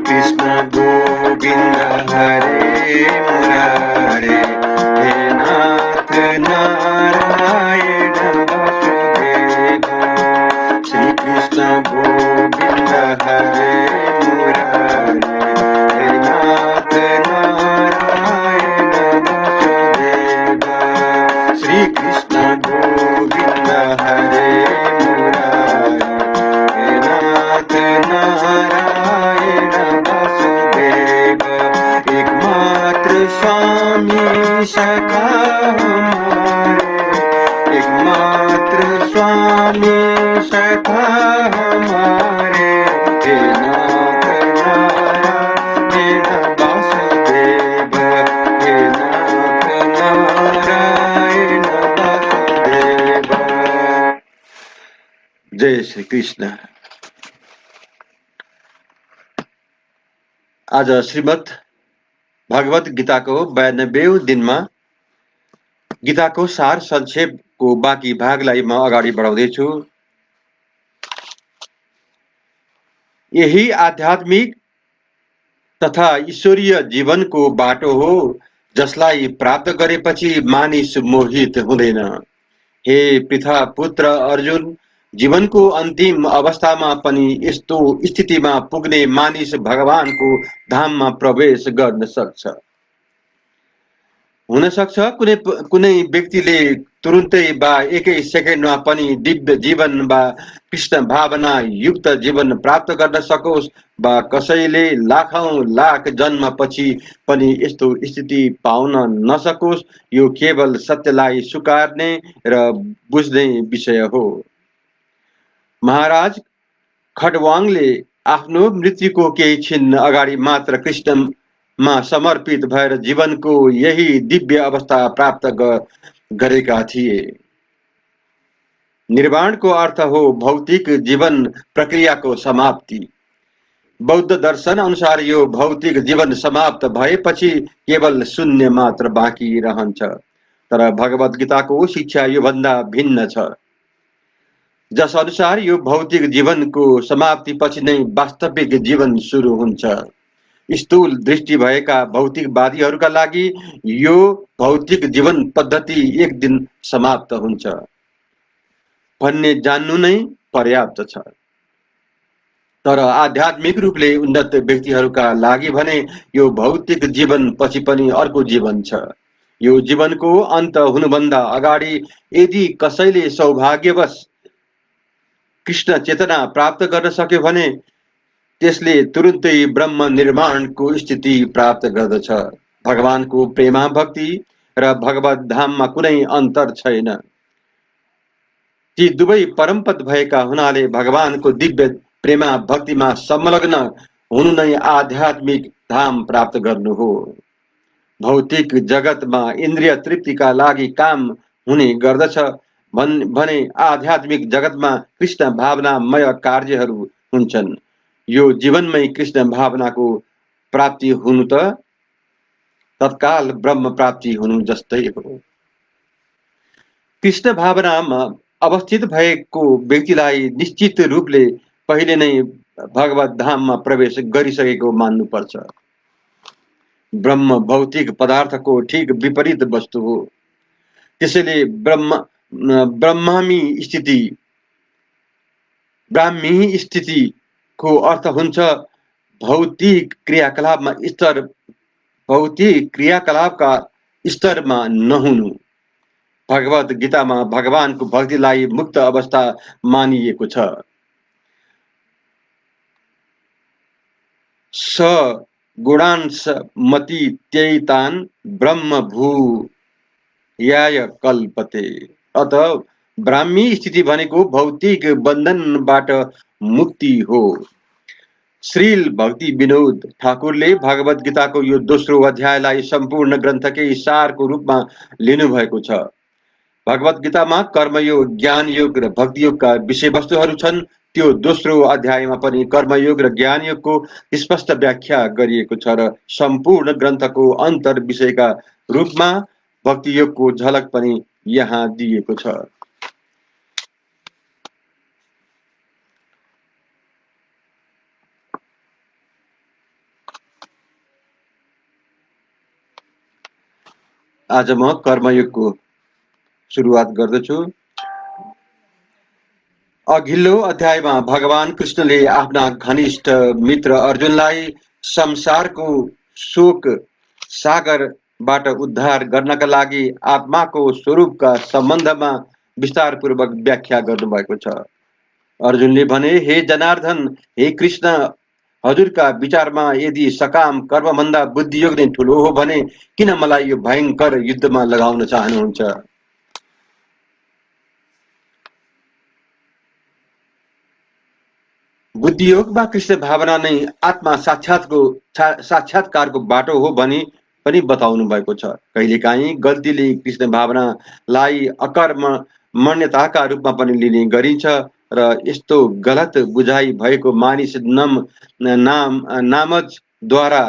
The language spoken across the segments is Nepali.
कृष्ण गोविंद हरे मुरारे, हे नाथ नारायण वासुदेव। श्री कृष्ण गोविंद हरे मुरारे, हे नाथ नारायण वासुदेव। श्री कृष्ण गोविंद हरे मुरारे, हे नाथ नारायण वासुदेव। एकमात्र स्वामी सखा हमारे, एकमात्र स्वामी सखा हमारे, हे नाथ नारायण वासुदेव, हे नाथ नारायण वासुदेव। जय श्री कृष्ण। आज श्रीमद् भगवत गीताको 92औं दिनमा गीताको सार संक्षेपको बाँकी भागलाई म अगाडि बढाउँदैछु। यही आध्यात्मिक तथा ईश्वरीय जीवनको बाटो हो, जसलाई प्राप्त गरेपछि मानिस मोहित हुँदैन। हे पृथा पुत्र अर्जुन, जीवनको अन्तिम अवस्थामा पनि यस्तो स्थितिमा पुग्ने मानिस भगवानको धाममा प्रवेश गर्न सक्छ। हुन सक्छ कुनै व्यक्तिले तुरुन्तै वा एकै सेकेन्डमा पनि दिव्य जीवन वा कृष्ण भावना युक्त जीवन प्राप्त गर्न सकोस्, वा कसैले लाखौं लाख जन्मपछि पनि यस्तो स्थिति पाउन नसकोस्। यो केवल सत्यलाई स्वीकार्ने र बुझ्ने विषय हो। महाराज खडवाङले आफ्नो मृत्युको केही क्षण अगाडि मात्र कृष्णमा समर्पित भएर जीवनको यही दिव्य अवस्था प्राप्त गरेका थिए। निर्वाणको अर्थ हो भौतिक जीवन प्रक्रियाको समाप्ति। बौद्ध दर्शन अनुसार यो भौतिक जीवन समाप्त भएपछि केवल शून्य मात्र बाँकी रहन्छ। तर भगवत गीताको शिक्षा योभन्दा भिन्न छ, जस अनुसार यो भौतिक जीवनको समाप्तिपछि नै वास्तविक जीवन सुरु हुन्छ। स्थूल दृष्टि भएका भौतिकवादीहरूका लागि यो भौतिक जीवन पद्धति एक दिन समाप्त हुन्छ भन्ने जान्नु नै पर्याप्त छ। तर आध्यात्मिक रूपले उन्नत व्यक्तिहरूका लागि भने यो भौतिक जीवन पछि पनि अर्को जीवन छ। यो जीवनको अन्त हुनुभन्दा अगाडि यदि कसैले सौभाग्यवश कृष्ण चेतना प्राप्त गर्न सक्यो भने त्यसले तुरुन्तै ब्रह्म निर्माणको स्थिति प्राप्त गर्दछ। भगवानको प्रेमा भक्ति र भगवत धाममा कुनै अन्तर छैन। ती दुवै परमपद भएका हुनाले भगवानको दिव्य प्रेमा भक्तिमा संलग्न हुनु नै आध्यात्मिक धाम प्राप्त गर्नु हो। भौतिक जगतमा इन्द्रिय तृप्तिका लागि काम हुने गर्दछ भने आध्यात्मिक जगतमा कृष्ण भावनामय कार्यहरू हुन्छन्। यो जीवनमै कृष्ण भावनाको प्राप्ति हुनु त तत्काल ब्रह्म प्राप्ति हुनु जस्तै हो। कृष्ण भावनामा अवस्थित भएको व्यक्तिलाई निश्चित रूपले पहिले नै भगवत धाममा प्रवेश गरिसकेको मान्नुपर्छ। ब्रह्म भौतिक पदार्थको ठीक विपरीत वस्तु हो। त्यसैले ब्राह्मी स्थितिको अर्थ हुन्छ भौतिक क्रियाकलापका स्तरमा नहुनु। भगवत गीतामा भगवानको भक्तिलाई मुक्त अवस्था मानिएको छ। स गुणांश मति त्यैतान ब्रह्म भूयाय कल्पते। अत ब्राह्मी स्थिति भनेको भौतिक बन्धनबाट मुक्ति हो। श्रील भक्ति विनोद ठाकुरले भगवत गीताको यो दोस्रो अध्यायलाई सम्पूर्ण ग्रन्थकै सारको रूपमा लिनुभएको छ। भगवत गीतामा कर्मयोग, ज्ञानयोग र भक्तियोगका विषयवस्तुहरू छन्। त्यो दोस्रो अध्यायमा पनि कर्मयोग र ज्ञानयोगको स्पष्ट व्याख्या गरिएको छ र सम्पूर्ण ग्रन्थको अन्तर विषयका रूपमा भक्तियोगको झलक पनि यहाँ दिएको छ। आज म कर्मयोगको सुरुवात गर्दछु। अघिल्लो अध्यायमा भगवान कृष्णले आफ्ना घनिष्ठ मित्र अर्जुनलाई संसारको शोक सागरबाट उद्धार गर्नका लागि आत्माको स्वरूपका सम्बन्धमा विस्तारपूर्वक व्याख्या गर्नुभएको छ। अर्जुनले भने, हे जनार्दन, हे कृष्ण, हजुरका विचारमा यदि सकाम कर्मभन्दा बुद्धियोग नै ठुलो हो भने किन मलाई यो भयङ्कर युद्धमा लगाउन चाहनुहुन्छ? बुद्धियोग वा कृष्ण भावना नै आत्मा साक्षात्कारको बाटो हो भनी पनि बताउनु भएको छ। कहिलेकाहीँ गल्तीले कृष्ण भावनालाई अकर्मण्यताका रूपमा पनि लिने गरिन्छ र यस्तो गलत बुझाइ भएको मानिस नामजद्वारा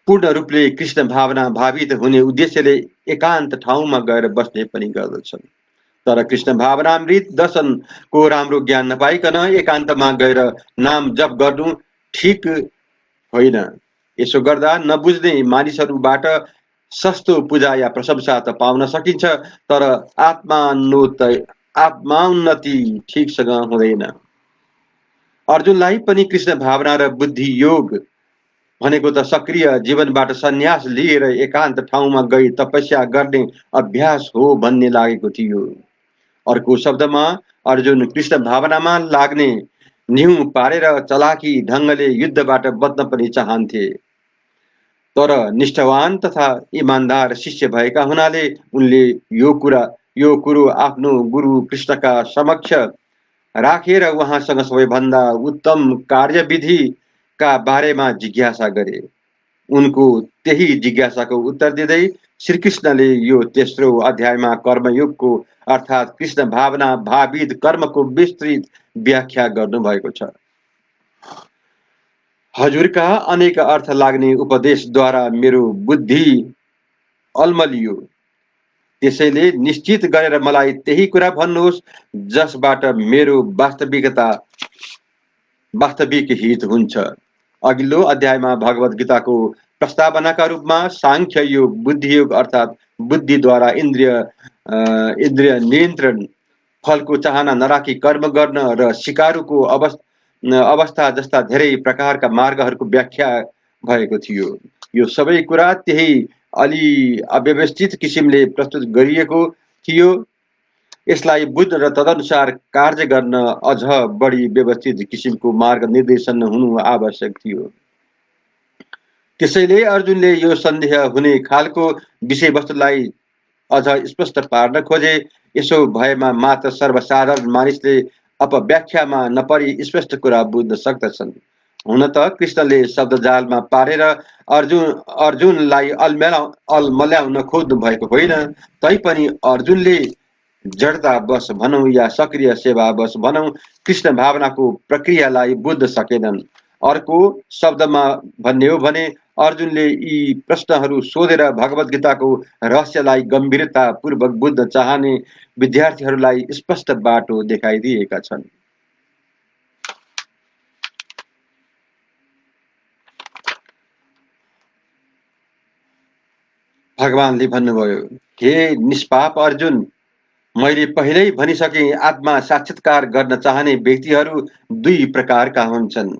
पूर्ण रूपले कृष्ण भावना भावित हुने उद्देश्यले एकान्त ठाउँमा गएर बस्ने पनि गर्दछन्। तर कृष्ण भावनामृत दर्शनको राम्रो ज्ञान नपाइकन एकान्तमा गएर नाम जप गर्नु ठिक होइन। यसो गर्दा नबुझ्ने मानिसहरूबाट सस्तो पूजा या प्रशंसा त पाउन सकिन्छ, तर आत्माउन्नति ठिकसँग हुँदैन। अर्जुनलाई पनि कृष्ण भावना र बुद्धि योग भनेको त सक्रिय जीवनबाट सन्यास लिएर एकान्त ठाउँमा गई तपस्या गर्ने अभ्यास हो भन्ने लागेको थियो। अर्को शब्दमा अर्जुन कृष्ण भावनामा लाग्ने न्यू पारेर चलाकी ढङ्गले युद्धबाट बच्न पनि चाहन्थे। तर निष्ठावान तथा इमान्दार शिष्य भएका हुनाले उनले यो कुरो आफ्नो गुरु कृष्णका समक्ष राखेर उहाँसँग सबैभन्दा उत्तम कार्यविधिका बारेमा जिज्ञासा गरे। उनको त्यही जिज्ञासाको उत्तर दिँदै श्रीकृष्णले यो तेस्रो अध्यायमा कर्मयोगको अर्थात् कृष्ण भावना भावित कर्मको विस्तृत व्याख्या गर्नुभएको छ। हजुरका अनेक अर्थ लाग्ने उपदेशद्वारा मेरो बुद्धि अल्मलियो, त्यसैले निश्चित गरेर मलाई त्यही कुरा भन्नुहोस् जसबाट मेरो वास्तविक हित हुन्छ। अघिल्लो अध्यायमा भगवत गीताको प्रस्तावनाका रूपमा सांख्य योग, बुद्धि योग अर्थात् बुद्धिद्वारा इन्द्रिय नियन्त्रण, फलको चाहना नराखी कर्म गर्न र सिकारुको अवस्था जस्ता धेरै प्रकारका मार्गहरूको व्याख्या भएको थियो। यो सबै कुरा त्यही अलि अव्यवस्थित किसिमले प्रस्तुत गरिएको थियो। यसलाई बुझ्न र तदनुसार कार्य गर्न अझ बढी व्यवस्थित किसिमको मार्ग निर्देशन हुनु आवश्यक थियो। त्यसैले अर्जुनले यो सन्देह हुने खालको विषयवस्तुलाई अझ स्पष्ट पार्न खोजे। यसो भएमा मात्र सर्वसाधारण मानिसले अपव्याख्यामा नपरी स्पष्ट कुरा बुझ्न सक्दछन्। हुन त कृष्णले शब्दजालमा पारेर अर्जुनलाई अलमल्याउन खोज्नु भएको होइन, तैपनि अर्जुनले जडतावश भनौँ या सक्रिय सेवावश भनौँ कृष्ण भावनाको प्रक्रियालाई बुझ्न सकेनन्। अर्को शब्दमा भन्ने हो भने अर्जुनले यी प्रश्नहरू सोधेर भगवत गीताको रहस्यलाई गम्भीरतापूर्वक बुझ्न चाहने विद्यार्थीहरूलाई स्पष्ट बाटो देखाइदिएका छन्। भगवानले भन्नुभयो, हे निष्पाप अर्जुन, मैले पहिल्यै भनिसकेँ, आत्मा साक्षात्कार गर्न चाहने व्यक्तिहरू दुई प्रकारका हुन्छन्।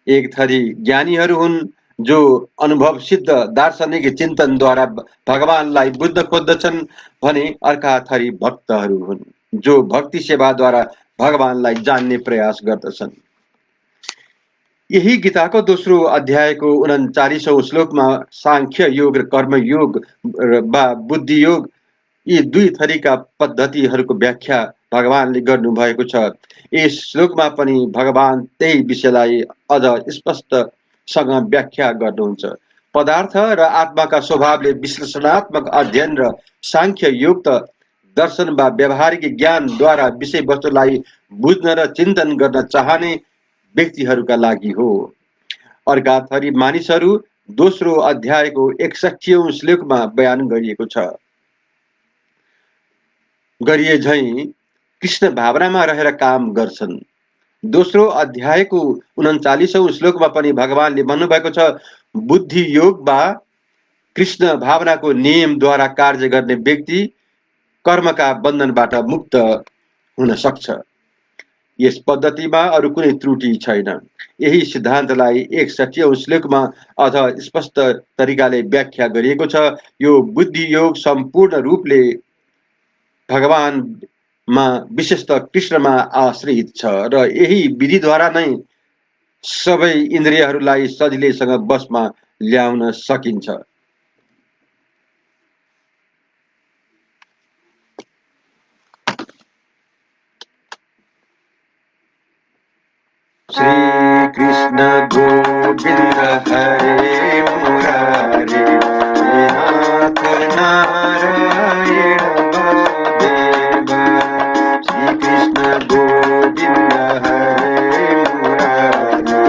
एक थरी ज्ञानीहरू हुन् जो अनुभव सिद्ध दार्शनिक चिन्तनद्वारा भगवानलाई बुझ्न खोज्दछन् भने अर्का थरी भक्तहरू हुन् जो भक्ति सेवाद्वारा भगवानलाई जान्ने प्रयास गर्दछन्। यही गीताको दोस्रो अध्यायको 39औं श्लोकमा सांख्य योग र कर्म योग वा बुद्धि योग, यी दुई थरीका पद्धतिहरूको व्याख्या भगवानले गर्नुभएको छ। यस श्लोकमा पनि भगवान त्यही विषयलाई अझ स्पष्टसँग व्याख्या गर्नुहुन्छ। पदार्थ र आत्माका स्वभावले विश्लेषणात्मक अध्ययन र सांख्य युक्त दर्शन वा व्यावहारिक ज्ञानद्वारा विषयवस्तुलाई बुझ्न र चिन्तन गर्न चाहने व्यक्तिहरूका लागि हो। अर्का थरी मानिसहरू दोस्रो अध्यायको 61औं श्लोकमा बयान गरिएको छ। गरिए झैं कृष्ण भावनामा रहेर काम गर्छन्। दोस्रो अध्यायको 39औं श्लोकमा पनि भगवानले भन्नुभएको छ, बुद्धि योग वा कृष्ण भावनाको नियमद्वारा कार्य गर्ने व्यक्ति कर्मका बन्धनबाट मुक्त हुन सक्छ। यस पद्धतिमा अरू कुनै त्रुटि छैन। यही सिद्धान्तलाई 61औं श्लोकमा अझ स्पष्ट तरिकाले व्याख्या गरिएको छ। यो बुद्धि योग सम्पूर्ण रूपले भगवानमा विशेषतः कृष्णमा आश्रित छ र यही विधिद्वारा नै सबै इन्द्रियहरूलाई सजिलैसँग बसमा ल्याउन सकिन्छ। श्री कृष्ण गोविंद हरे मुरारे, हे नाथ नारायण वासुदेवा। श्री कृष्ण गोविंद हरे मुरारे,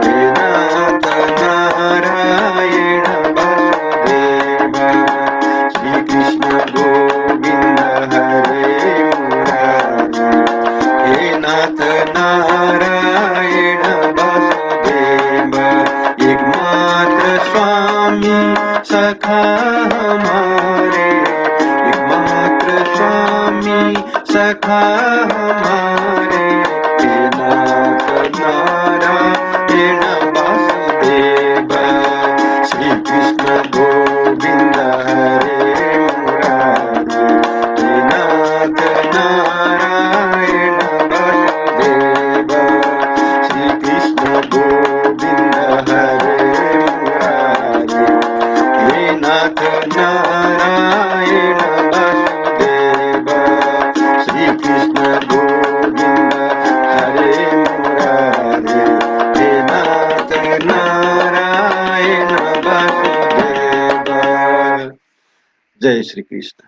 हे नाथ नारायण वासुदेवा। श्री कृष्ण गोविंद हरे मुरारे, हे नाथ नारायण वासुदेवा। एकमात्र स्वामी सखा हमारे, एकमात्र स्वामी सखा हमारे, हे नाथ नारायण वासुदेवा। श्री कृष्ण गोविंद हरे मुरारे, हे नाथ नारायण वासुदेवा। श्री कृष्ण गोविंद हरे मुरारे, हे नाथ नारायण वासुदेवा। श्री कृष्ण गोविंद हरे मुरारे, हे नाथ नारायण वासुदेवा। जय श्री कृष्ण।